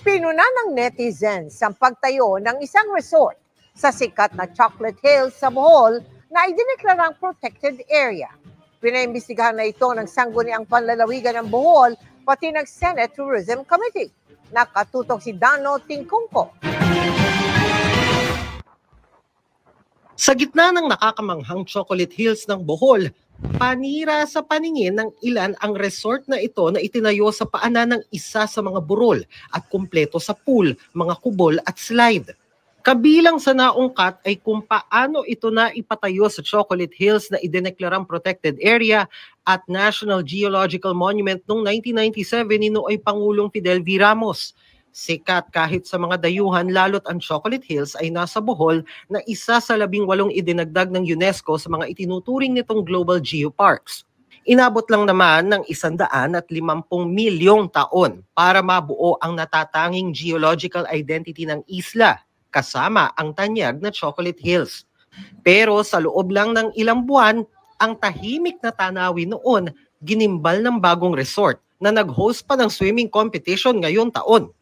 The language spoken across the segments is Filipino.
Pinuna ng netizens ang pagtayo ng isang resort sa sikat na Chocolate Hills sa Bohol na idineklarang protected area. Pinaimbestigahan na ito ng Sangguniang Panlalawigan ng Bohol pati ng Senate Tourism Committee. Nakatutok si Dano Tingkungko. Sa gitna ng nakakamanghang Chocolate Hills ng Bohol, panira sa paningin ng ilan ang resort na ito na itinayo sa paanan ng isa sa mga burol at kumpleto sa pool, mga kubol at slide. Kabilang sa naungkat ay kung paano ito na ipatayo sa Chocolate Hills na idineklarang protected area at National Geological Monument noong 1997 ni Nooy Pangulong Fidel V. Ramos. Sikat kahit sa mga dayuhan, lalo't ang Chocolate Hills ay nasa Bohol na isa sa 18 idinagdag ng UNESCO sa mga itinuturing nitong Global Geoparks. Inabot lang naman ng 150 milyong taon para mabuo ang natatanging geological identity ng isla, kasama ang tanyag na Chocolate Hills. Pero sa loob lang ng ilang buwan, ang tahimik na tanawin noon ginimbal ng bagong resort na nag-host pa ng swimming competition ngayong taon.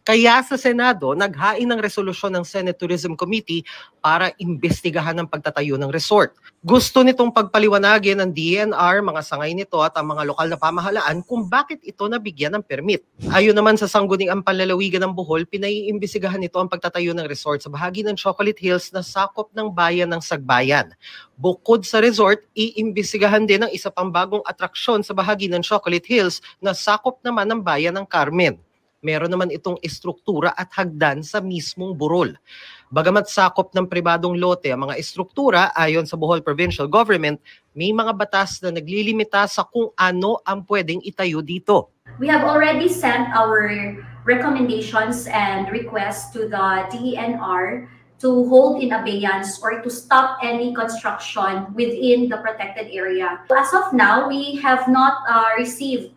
Kaya sa Senado, naghain ng resolusyon ng Senate Tourism Committee para imbestigahan ang pagtatayo ng resort. Gusto nitong pagpaliwanagin ng DENR, mga sangay nito at ang mga lokal na pamahalaan kung bakit ito nabigyan ng permit. Ayon naman sa Sangguniang Panlalawigan ng Bohol, pinaiimbestigahan nito ang pagtatayo ng resort sa bahagi ng Chocolate Hills na sakop ng bayan ng Sagbayan. Bukod sa resort, iimbestigahan din ang isa pang bagong atraksyon sa bahagi ng Chocolate Hills na sakop naman ng bayan ng Carmen. Meron naman itong estruktura at hagdan sa mismong burol. Bagamat sakop ng pribadong lote ang mga estruktura, ayon sa Bohol Provincial Government, may mga batas na naglilimita sa kung ano ang pwedeng itayo dito. We have already sent our recommendations and requests to the DENR to hold in abeyance or to stop any construction within the protected area. As of now, we have not received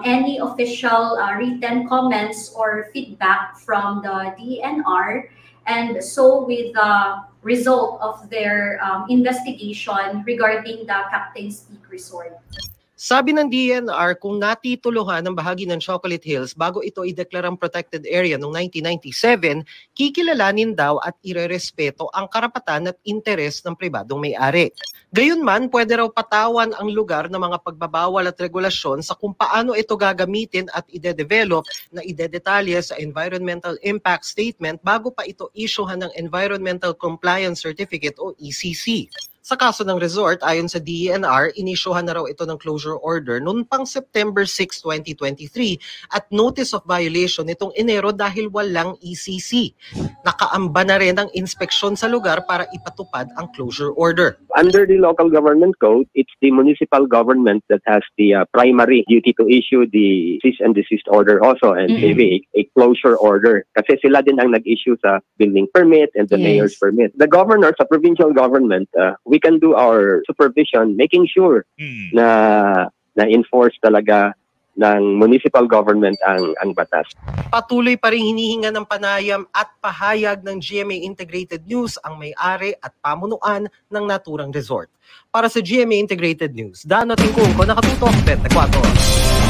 any official written comments or feedback from the DENR, and so with the result of their investigation regarding the Captain's Peak Resort. Sabi ng DENR, kung natituluhan ng bahagi ng Chocolate Hills bago ito ideklarang protected area noong 1997, kikilalanin daw at irerespeto ang karapatan at interes ng pribadong may-ari. Gayunman, pwede raw patawan ang lugar ng mga pagbabawal at regulasyon sa kung paano ito gagamitin at ide-develop na idedetalye sa Environmental Impact Statement bago pa ito isyuhan ng Environmental Compliance Certificate o ECC. Sa kaso ng resort, ayon sa DENR, inisyuhan na raw ito ng closure order noon pang September 6, 2023 at notice of violation nitong Enero dahil walang ECC. Nakaamba na rin ang inspeksyon sa lugar para ipatupad ang closure order. Under the local government code, it's the municipal government that has the primary duty to issue the cease and desist order also and maybe a closure order. Kasi sila din ang nag-issue sa building permit and the mayor's permit. The governor, sa provincial government, we can do our supervision making sure na enforce talaga ng municipal government ang batas. Patuloy pa rin hinihinga ng panayam at pahayag ng GMA Integrated News ang may-ari at pamunuan ng naturang resort. Para sa GMA Integrated News, Dano Tingkungko, nakatutok 24.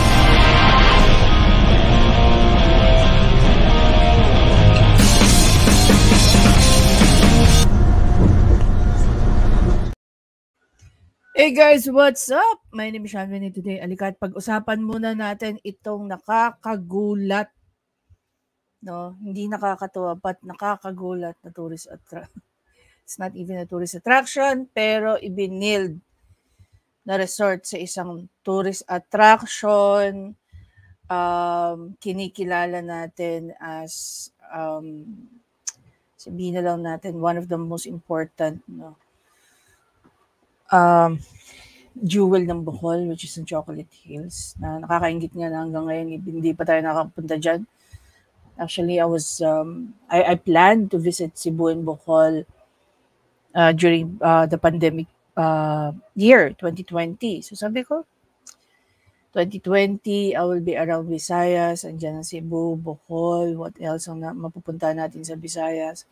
Hey guys, what's up? My name is Shanwin today. Alikat, pag-usapan muna natin itong nakakagulat. No, hindi nakakatuwa, but nakakagulat na tourist attraction. It's not even a tourist attraction, pero ibinild na resort sa isang tourist attraction. Kinikilala natin as, sabihin na lang natin, one of the most important, no, jewel ng Bohol, which is in Chocolate Hills, na nakakaingit nga na hanggang ngayon, hindi pa tayo nakapunta dyan. Actually, I planned to visit Cebu and Bohol during the pandemic year, 2020. So sabi ko, 2020, I will be around Visayas, andyan ang Cebu, Bohol, what else ang mapupunta natin sa Visayas?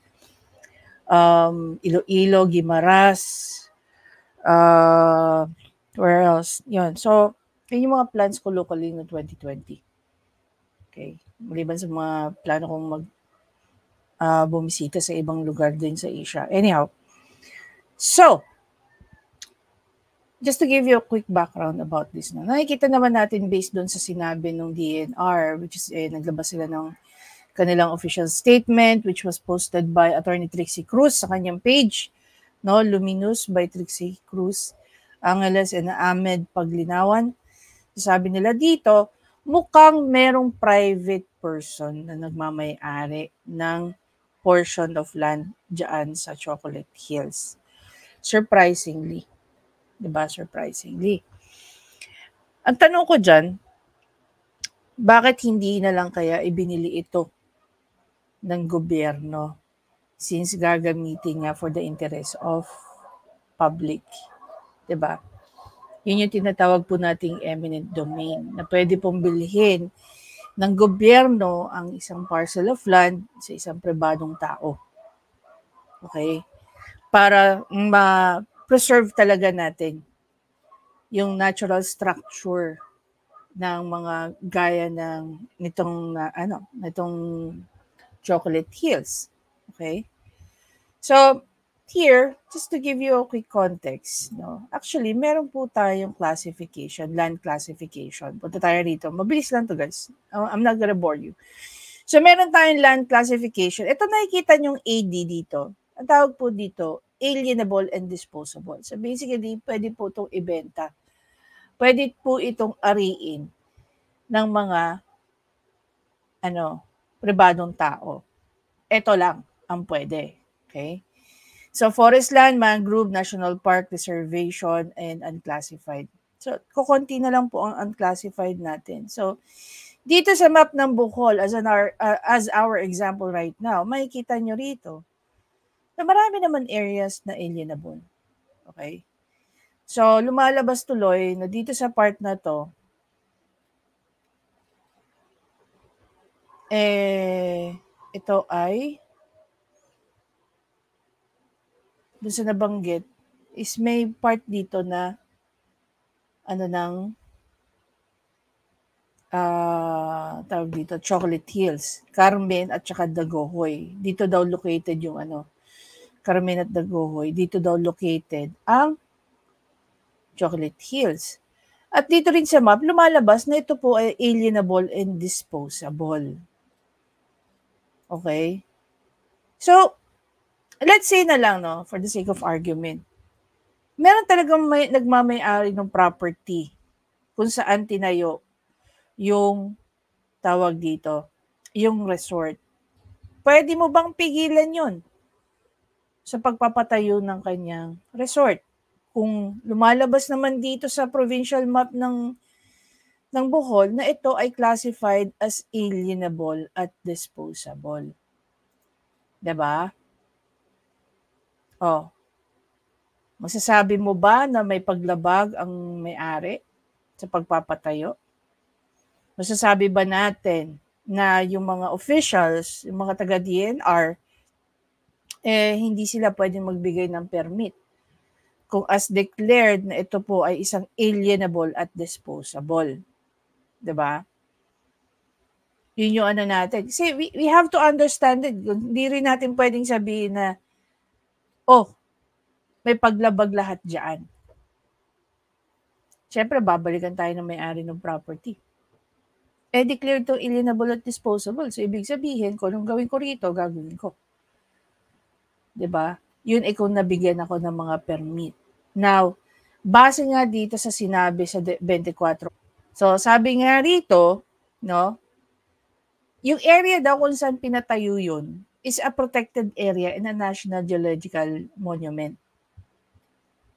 Iloilo, Guimaras, where else? Yun. So, yun yung mga plans ko locally no 2020. Okay. Maliban sa mga plano kong bumisita sa ibang lugar din sa Asia. Anyhow, so, just to give you a quick background about this. No? Nakikita naman natin based doon sa sinabi ng DNR, which is naglabas sila ng kanilang official statement, which was posted by Attorney Trixie Cruz sa kanyang page, no, Luminous by Trixie Cruz, Angeles and Ahmed Paglinawan. Sabi nila dito, mukhang merong private person na nagmamay-ari ng portion of land dyan sa Chocolate Hills. Surprisingly. Diba? Surprisingly. Ang tanong ko dyan, bakit hindi na lang kaya ibinili ito ng gobyerno since gagamitin nga for the interest of public? Diba? Yun yung tinatawag po nating eminent domain na pwede pong bilhin ng gobyerno ang isang parcel of land sa isang pribadong tao. Okay? Para ma-preserve talaga natin yung natural structure ng mga gaya ng nitong Chocolate Hills. Okay? So, here, just to give you a quick context, no? Actually, meron po tayong classification, land classification. Punta tayo rito. Mabilis lang to, guys. I'm not gonna bore you. So, meron tayong land classification. Ito nakikita yung AD dito. Ang tawag po dito, alienable and disposable. So, basically, pwede po itong ibenta. Pwede po itong ariin ng mga pribadong tao. Ito lang ang pwede. Okay? So, forest land, mangrove, national park, reservation, and unclassified. So, kukunti na lang po ang unclassified natin. So, dito sa map ng Bohol, as our example right now, makikita nyo rito na marami naman areas na alienable. Okay? So, lumalabas tuloy na dito sa part na to, ito ay dun sa nabanggit is may part dito na tawag dito, Chocolate Hills, Carmen at saka Dagohoy. Dito daw located yung Carmen at Dagohoy. Dito daw located ang Chocolate Hills. At dito rin sa map, lumalabas na ito po ay alienable and disposable. Okay? So, let's say na lang, no, for the sake of argument, meron talagang nagmamay-ari ng property kung saan tinayo yung tawag dito, yung resort. Pwede mo bang pigilan yun sa pagpapatayo ng kanyang resort? Kung lumalabas naman dito sa provincial map ng Bohol na ito ay classified as alienable at disposable. Diba? Oh. Masasabi mo ba na may paglabag ang may-ari sa pagpapatayo? Masasabi ba natin na yung mga officials, yung mga taga-DNR, hindi sila pwedeng magbigay ng permit kung as declared na ito po ay isang alienable at disposable? Diba? Yun yung natin. Kasi we have to understand it. Hindi rin natin pwedeng sabihin na, may paglabag lahat dyan. Siyempre, babalikan tayo ng may-ari ng property. Declared to alienable at disposable. So, ibig sabihin, kung anong gawin ko rito, gagawin ko. Diba? Yun ay kung nabigyan ako ng mga permit. Now, base nga dito sa sinabi sa 24. So, sabi nga rito, no, yung area daw kung saan pinatayo yun is a protected area in a National Geological Monument.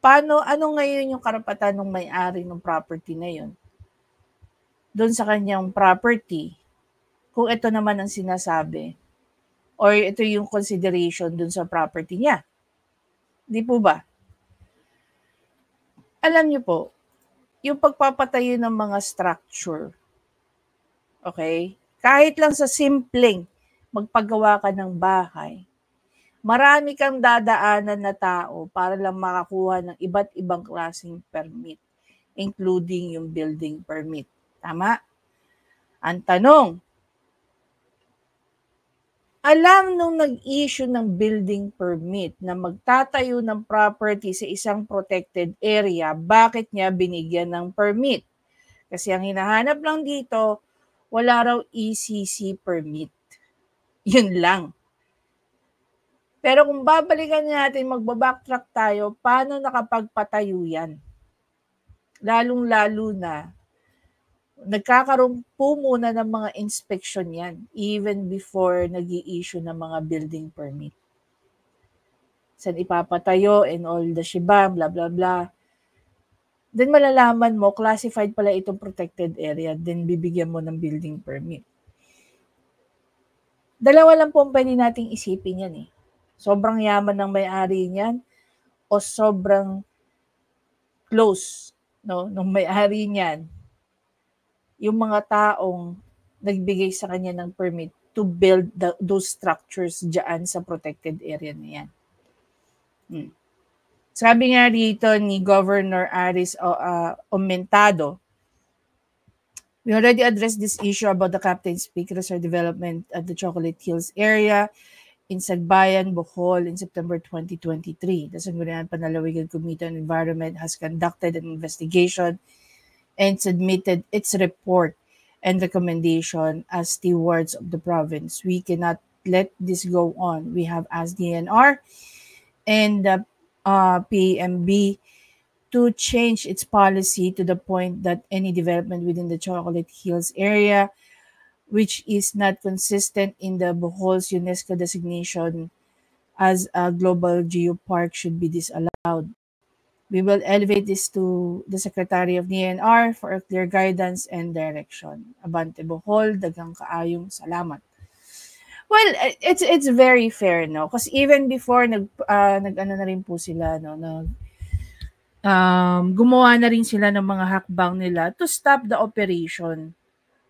Ano ngayon yung karapatan ng may-ari ng property na yun? Doon sa kanyang property, kung ito naman ang sinasabi, or ito yung consideration doon sa property niya. Di po ba? Alam niyo po, yung pagpapatayo ng mga structure, okay? Kahit lang sa simpleng magpagawa ka ng bahay, marami kang dadaanan na tao para lang makakuha ng iba't ibang klaseng permit, including yung building permit. Tama? Ang tanong, alam nung nag-issue ng building permit na magtatayo ng property sa isang protected area, bakit niya binigyan ng permit? Kasi ang hinahanap lang dito, wala raw ECC permit. Yun lang. Pero kung babalikan natin, magbabacktrack tayo, paano nakapagpatayo yan? Lalong-lalo na, nagkakaroon po muna ng mga inspection yan even before nag-i-issue ng mga building permit. Saan ipapatayo and all the shebang, blah, blah, blah. Then malalaman mo, classified pala itong protected area, then bibigyan mo ng building permit. Dalawa lang po ang pwede nating isipin yan eh. Sobrang yaman ng may-ari niyan o sobrang close nung may-ari niyan yung mga taong nagbigay sa kanya ng permit to build those structures dyan sa protected area na yan. Sabi nga dito ni Governor Aris Aumentado, we already addressed this issue about the Captain's Peak Resort development at the Chocolate Hills area in Sagbayan, Bohol in September 2023. The Sangguniang Panlalawigan Committee on Environment has conducted an investigation and submitted its report and recommendation as stewards of the province. We cannot let this go on. We have asked DNR and the PMB to change its policy to the point that any development within the Chocolate Hills area, which is not consistent in the Bohol's UNESCO designation as a global geopark, should be disallowed. We will elevate this to the Secretary of DNR for a clear guidance and direction. Abante Bohol, daghang kaayong salamat. Well, it's very fair, no? Because even before nag-ano na rin po sila, no, gumawa na rin sila ng mga hakbang nila to stop the operation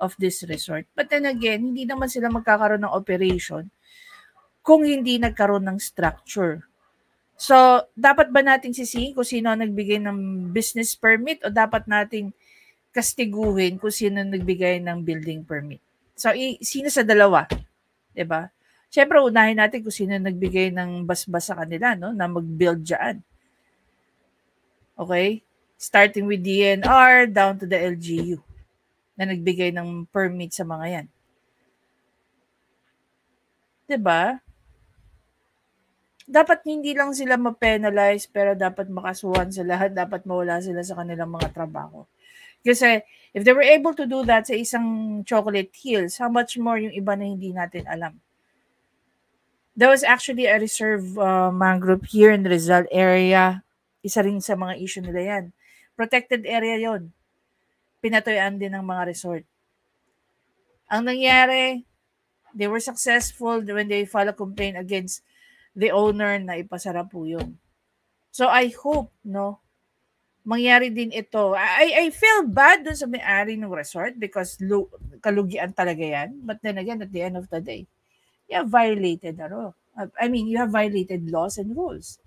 of this resort. But then again, hindi naman sila magkakaroon ng operation kung hindi nagkaroon ng structure. So, dapat ba nating sisihin kung sino ang nagbigay ng business permit o dapat nating kastiguhin kung sino nagbigay ng building permit? So, sino sa dalawa? Diba? Siyempre, unahin natin kung sino nagbigay ng basbas sa kanila, no? Na mag-build dyan. Okay? Starting with DNR down to the LGU na nagbigay ng permit sa mga yan. Diba? Dapat hindi lang sila ma-penalize pero dapat makasuhan sa lahat, dapat mawala sila sa kanilang mga trabaho. Kasi if they were able to do that sa isang Chocolate Hills, how much more yung iba na hindi natin alam. There was actually a reserve mangrove here in the Rizal area. Isa rin sa mga issue nila yan. Protected area yon. Pinatuyaan din ng mga resort. Ang nangyari, they were successful when they filed a complaint against the owner na ipasara po yun. So I hope, no, mangyari din ito. I feel bad dun sa may-ari ng resort because kalugian talaga yan. But then again, at the end of the day, you have violated the law. I mean, you have violated laws and rules.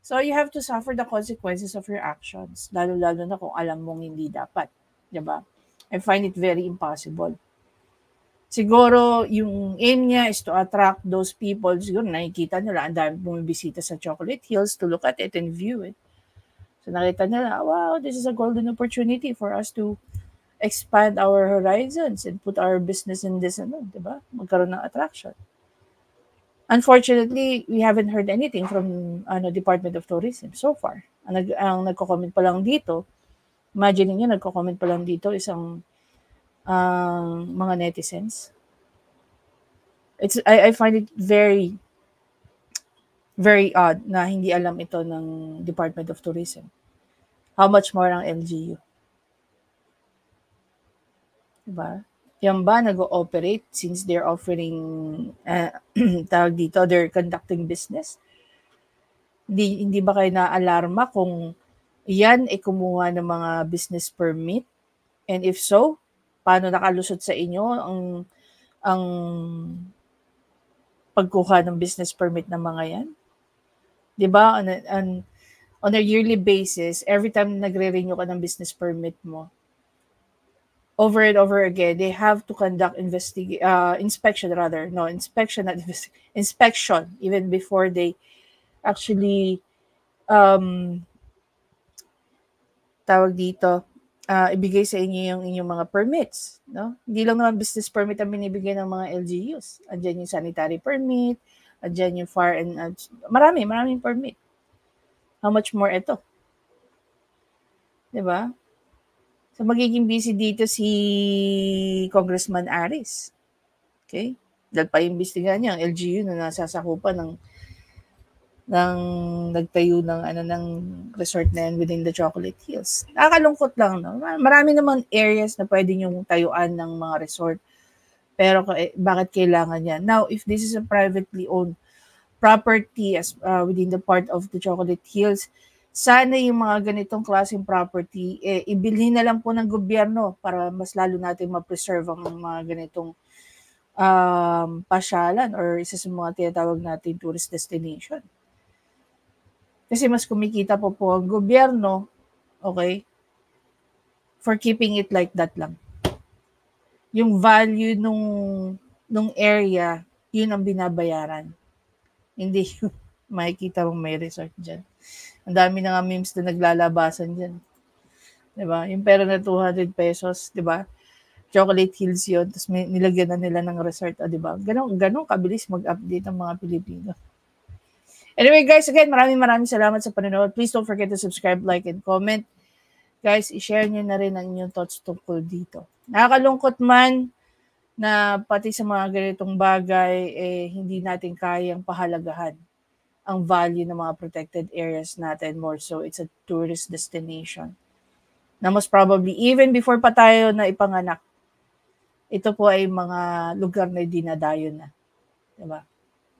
So you have to suffer the consequences of your actions. Lalo-lalo na kung alam mong hindi dapat. Diba? I find it very impossible. Siguro, yung aim niya is to attract those people. Siguro, nakikita nila, ang dami bumibisita sa Chocolate Hills to look at it and view it. So, nakita nila, wow, this is a golden opportunity for us to expand our horizons and put our business in this, diba? Magkaroon ng attraction. Unfortunately, we haven't heard anything from Department of Tourism so far. Ang nagko-comment pa lang dito, imagine niyo, nagko-comment pa lang dito isang mga netizens. I find it very, very odd na hindi alam ito ng Department of Tourism. How much more ang LGU? Diba? Yan ba nag-ooperate since they're offering, tawag dito, they're conducting business? Hindi ba kayo na-alarma kung yan ay kumuha ng mga business permit? And if so, paano nakalusot sa inyo ang pagkuha ng business permit ng mga yan? Diba? On a yearly basis, every time nagre-renew ka ng business permit mo, over and over again, they have to conduct inspection, even before they actually tawag dito, ibigay sa inyo yung inyong mga permits, no? Hindi lang naman business permit ang binibigay ng mga LGUs. Andiyan yung sanitary permit, andiyan yung fire and maraming permit. How much more ito? 'Di ba? So magiging busy dito si Congressman Aris. Okay? Dahil pa imbestigahan niya ang LGU na nasasakupan ng nagtayo ng resort na yan within the Chocolate Hills. Nakakalungkot lang, no? Marami naman areas na pwede yung tayuan ng mga resort. Pero bakit kailangan yan? Now, if this is a privately owned property as within the part of the Chocolate Hills, sana yung mga ganitong klaseng property, ibilhin na lang po ng gobyerno para mas lalo natin ma-preserve ang mga ganitong pasyalan or isa sa mga tinatawag natin tourist destination. Kasi mas kumikita po ang gobyerno, okay, for keeping it like that lang. Yung value nung area, yun ang binabayaran. Hindi yung makikita mong may resort dyan. Ang dami na nga memes na naglalabasan dyan. Diba? Yung pera na 200 pesos, diba? Chocolate Hills yun, tapos nilagyan na nila ng resort, diba? Ganun kabilis mag-update ang mga Pilipino. Anyway, guys, again, maraming salamat sa panonood. Please don't forget to subscribe, like, and comment. Guys, i-share nyo na rin ang inyong thoughts tungkol dito. Nakakalungkot man na pati sa mga ganitong bagay, hindi natin kayang pahalagahan ang value ng mga protected areas natin. More so, it's a tourist destination. Na most probably, even before pa tayo na ipanganak, ito po ay mga lugar na dinadayo na. Diba?